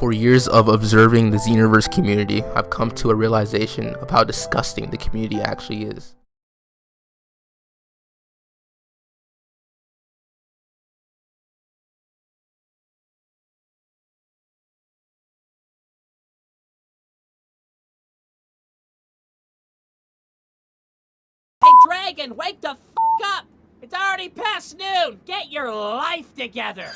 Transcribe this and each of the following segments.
For years of observing the Xenoverse community, I've come to a realization of how disgusting the community actually is. Hey Dragon, wake the f*** up! It's already past noon! Get your life together!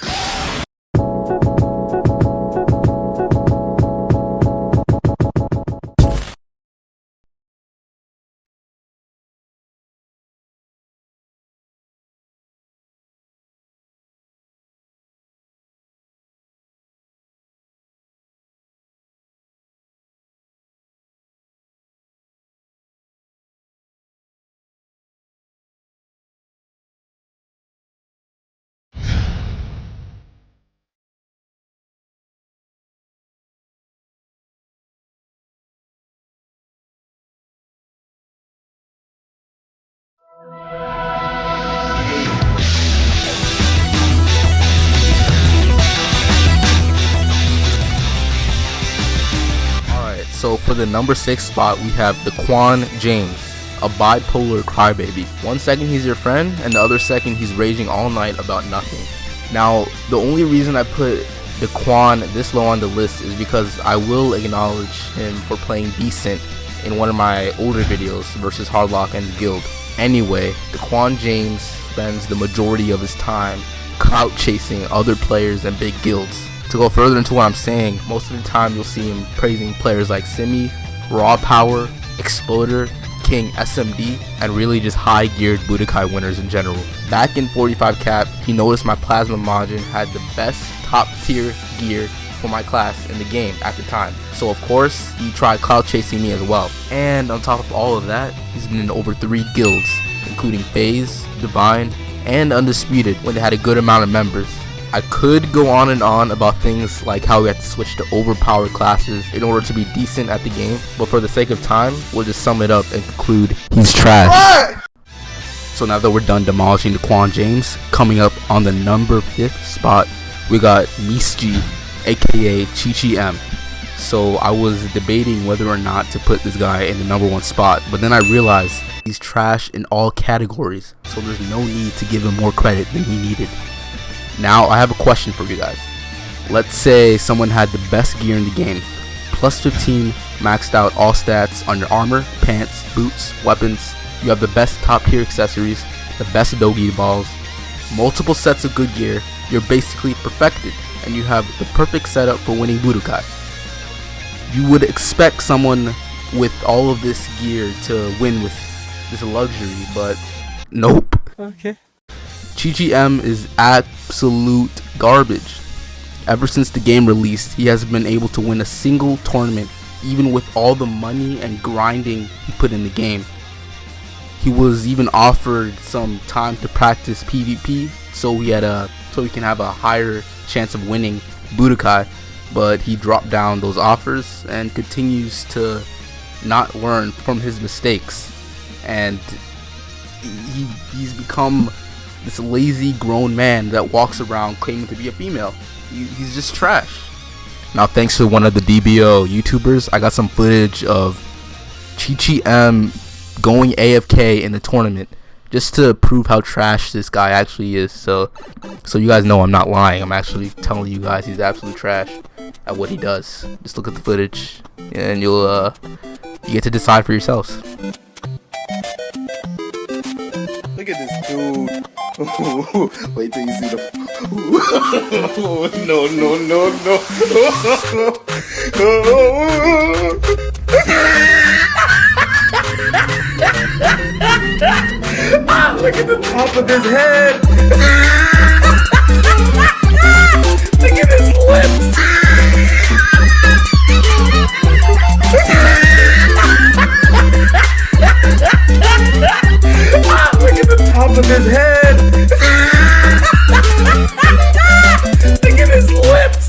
So for the number 6 spot, we have Daquan James, a bipolar crybaby. One second he's your friend, and the other second he's raging all night about nothing. Now, the only reason I put Daquan this low on the list is because I will acknowledge him for playing decent in one of my older videos versus Hardlock and his guild. Anyway, Daquan James spends the majority of his time clout chasing other players and big guilds. To go further into what I'm saying, most of the time you'll see him praising players like Simi, Raw Power, Exploder, King, SMD, and really just high geared Budokai winners in general. Back in 45 cap, he noticed my Plasma Majin had the best top tier gear for my class in the game at the time. So of course, he tried clout chasing me as well. And on top of all of that, he's been in over 3 guilds, including FaZe, Divine, and Undisputed when they had a good amount of members. I could go on and on about things like how we have to switch to overpowered classes in order to be decent at the game, but for the sake of time, we'll just sum it up and conclude he's trash. So now that we're done demolishing Daquan James, coming up on the number 5th spot, we got Misji, aka Chi M. So I was debating whether or not to put this guy in the number 1 spot, but then I realized he's trash in all categories, so there's no need to give him more credit than he needed. Now I have a question for you guys. Let's say someone had the best gear in the game, plus 15, maxed out all stats on your armor, pants, boots, weapons. You have the best top tier accessories, the best Dogi balls, multiple sets of good gear. You're basically perfected, and you have the perfect setup for winning Budokai. You would expect someone with all of this gear to win with this luxury, but nope. Okay. Chi M is absolute garbage. Ever since the game released, he hasn't been able to win a single tournament, even with all the money and grinding he put in the game. He was even offered some time to practice PvP so he can have a higher chance of winning Budokai, but he dropped down those offers and continues to not learn from his mistakes, and he's become this lazy grown man that walks around claiming to be a female. He's just trash. Now, thanks to one of the DBO YouTubers, I got some footage of Chi M going AFK in the tournament just to prove how trash this guy actually is. So you guys know I'm not lying. I'm actually telling you guys he's absolute trash at what he does. Just look at the footage and you get to decide for yourselves. Look at this dude. Wait till you see the. No. Look at the top of his head. Look at his lips. Look at the top of his head. Look at his lips.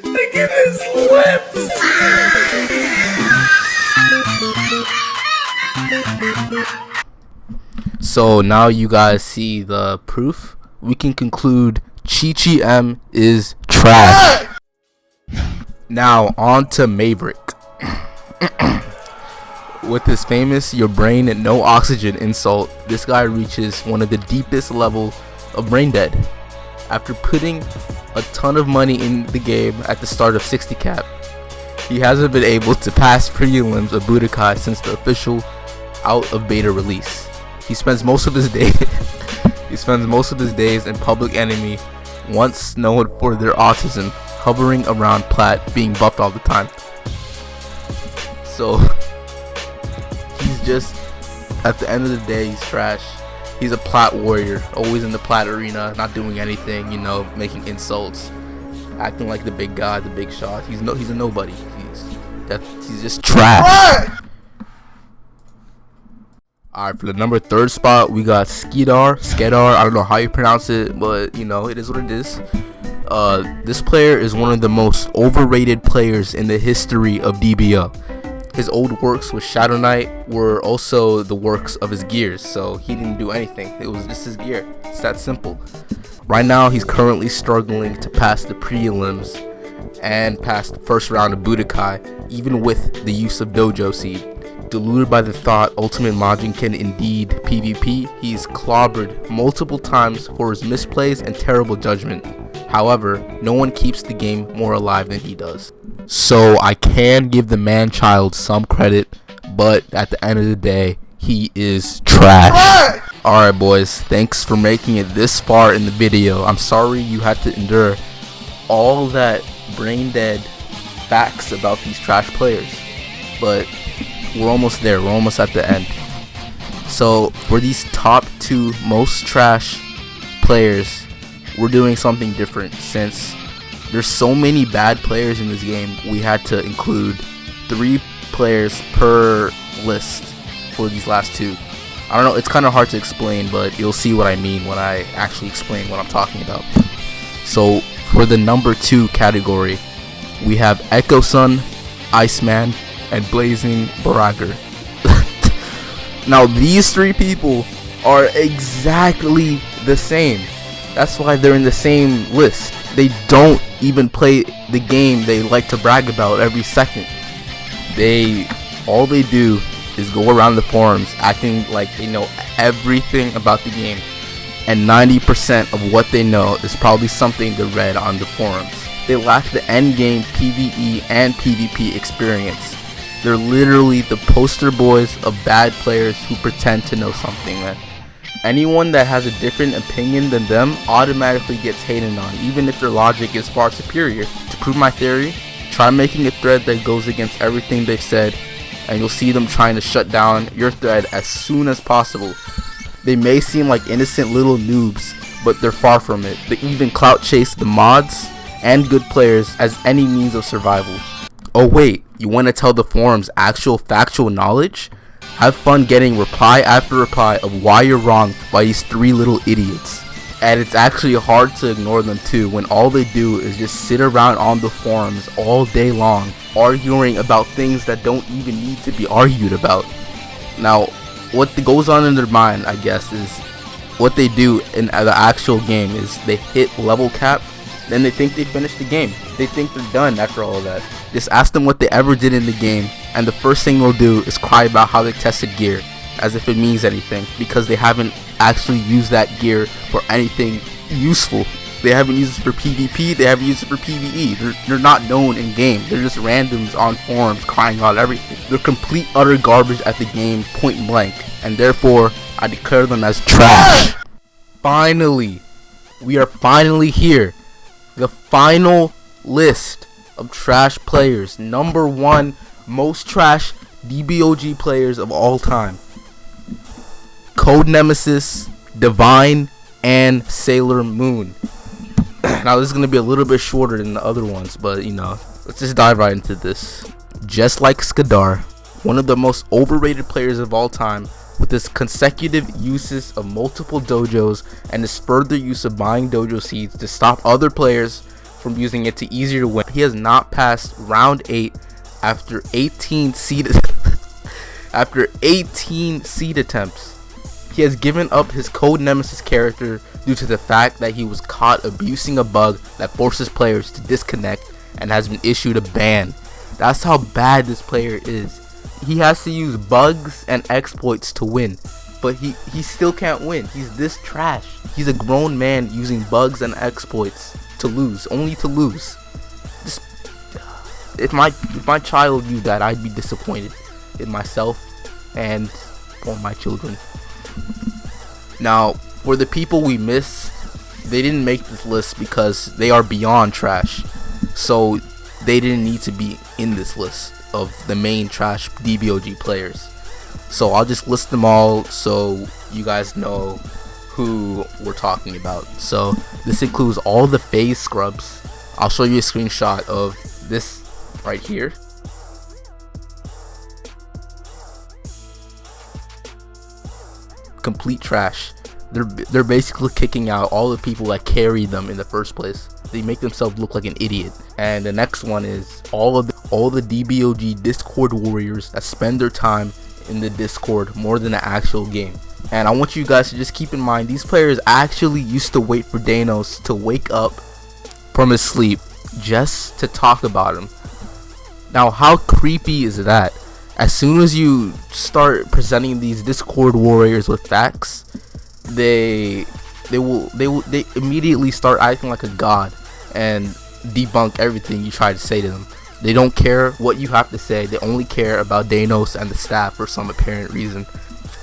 Look at his lips. So now you guys see the proof we can conclude Chi M is trash. Now on to Maverick. With his famous "your brain and no oxygen" insult, this guy reaches one of the deepest levels of brain dead. After putting a ton of money in the game at the start of 60 cap, he hasn't been able to pass prelims of Budokai since the official out of beta release. He spends most of his days in Public Enemy, once known for their autism, hovering around plat, being buffed all the time. So he's just, at the end of the day, he's trash. He's a plat warrior, always in the plat arena, not doing anything, you know, making insults, acting like the big guy, the big shot. He's a nobody. He's just trash. Alright, for the number 3 spot, we got Skedar. I don't know how you pronounce it, but you know, it is what it is. This player is one of the most overrated players in the history of DBO. His old works with Shadow Knight were also the works of his gears, so he didn't do anything. It was just his gear. It's that simple. Right now, he's currently struggling to pass the prelims and pass the first round of Budokai, even with the use of Dojo Seed. Deluded by the thought Ultimate Majin can indeed PvP, he's clobbered multiple times for his misplays and terrible judgment. However, no one keeps the game more alive than he does. So I can give the man-child some credit, but at the end of the day, he is trash. Alright boys, thanks for making it this far in the video. I'm sorry you had to endure all that brain dead facts about these trash players, but we're almost there. We're almost at the end. So for these top 2 most trash players, we're doing something different. Since there's so many bad players in this game, we had to include 3 players per list for these last 2. I don't know, it's kind of hard to explain, but you'll see what I mean when I actually explain what I'm talking about. So for the number 2 category, we have Echo Sun, Iceman, and Blazen Barager. Now these 3 people are exactly the same. That's why they're in the same list. They don't even play the game they like to brag about every second. All they do is go around the forums acting like they know everything about the game, and 90% of what they know is probably something they read on the forums. They lack the endgame PvE and PvP experience. They're literally the poster boys of bad players who pretend to know something, man. Anyone that has a different opinion than them automatically gets hated on, even if their logic is far superior. To prove my theory, try making a thread that goes against everything they've said, and you'll see them trying to shut down your thread as soon as possible. They may seem like innocent little noobs, but they're far from it. They even clout chase the mods and good players as any means of survival. Oh wait, you want to tell the forums actual factual knowledge? Have fun getting reply after reply of why you're wrong by these 3 little idiots. And it's actually hard to ignore them too, when all they do is just sit around on the forums all day long, arguing about things that don't even need to be argued about. Now, what goes on in their mind, I guess, is what they do in the actual game is they hit level cap, then they think they finished the game. They think they're done after all of that. Just ask them what they ever did in the game, and the first thing they'll do is cry about how they tested gear, as if it means anything, because they haven't actually used that gear for anything useful. They haven't used it for PvP, they haven't used it for PvE. They're not known in game. They're just randoms on forums crying out everything. They're complete utter garbage at the game, point blank, and therefore I declare them as trash. Finally, we are finally here. The final list of trash players. Number 1 most trash DBOG players of all time. Code Nemesis, Divine, and Sailor Moon. Now this is going to be a little bit shorter than the other ones, but you know, let's just dive right into this. Just like Skedar, one of the most overrated players of all time, with his consecutive uses of multiple dojos and his further use of buying dojo seeds to stop other players from using it to easier to win. He has not passed round 8 after 18 seed attempts. He has given up his Code Nemesis character due to the fact that he was caught abusing a bug that forces players to disconnect and has been issued a ban. That's how bad this player is. He has to use bugs and exploits to win, but he still can't win. He's this trash. He's a grown man using bugs and exploits to lose, only to lose. Just, if my child used that, I'd be disappointed in myself and for my children. Now, for the people we missed, they didn't make this list because they are beyond trash, so they didn't need to be in this list of the main trash DBOG players. So I'll just list them all so you guys know who we're talking about. So this includes all the phase scrubs. I'll show you a screenshot of this right here. Complete trash. They're basically kicking out all the people that carried them in the first place. They make themselves look like an idiot. And the next one is all the DBOG Discord warriors that spend their time in the Discord more than the actual game. And I want you guys to just keep in mind, these players actually used to wait for Danos to wake up from his sleep just to talk about him. Now, how creepy is that? As soon as you start presenting these Discord warriors with facts, they immediately start acting like a god and debunk everything you try to say to them. They don't care what you have to say. They only care about Danos and the staff for some apparent reason.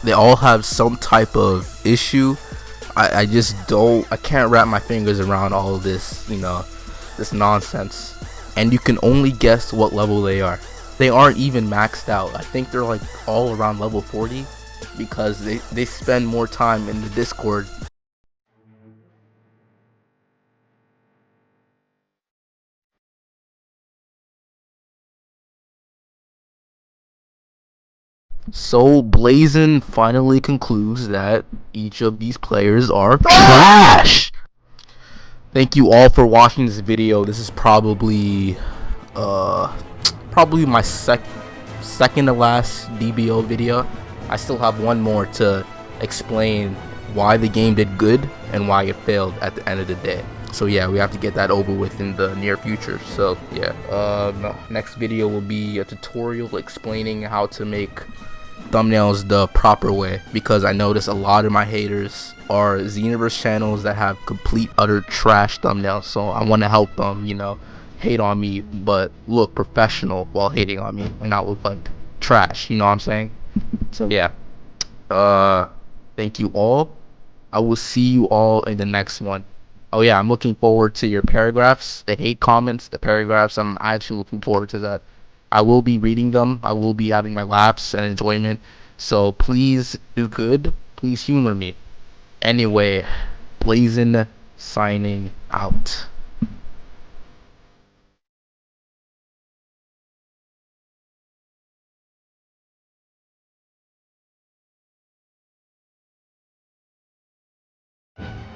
They all have some type of issue. I can't wrap my fingers around all of this, this nonsense. And you can only guess what level they are. They aren't even maxed out. I think they're like all around level 40 because they spend more time in the Discord. So Blazen finally concludes that each of these players are trash. Thank you all for watching this video. This is probably my second to last DBO video. I still have one more to explain why the game did good and why it failed at the end of the day. So yeah, we have to get that over with in the near future. So yeah, next video will be a tutorial explaining how to make thumbnails the proper way, because I notice a lot of my haters are Xenoverse channels that have complete utter trash thumbnails. So I want to help them, hate on me but look professional while hating on me and not look like trash, you know what I'm saying? So yeah, thank you all. I will see you all in the next one. Oh yeah, I'm looking forward to your paragraphs, the hate comments, the paragraphs. I'm actually looking forward to that. I will be reading them. I will be having my laughs and enjoyment. So please do good. Please humor me. Anyway, Blazen signing out.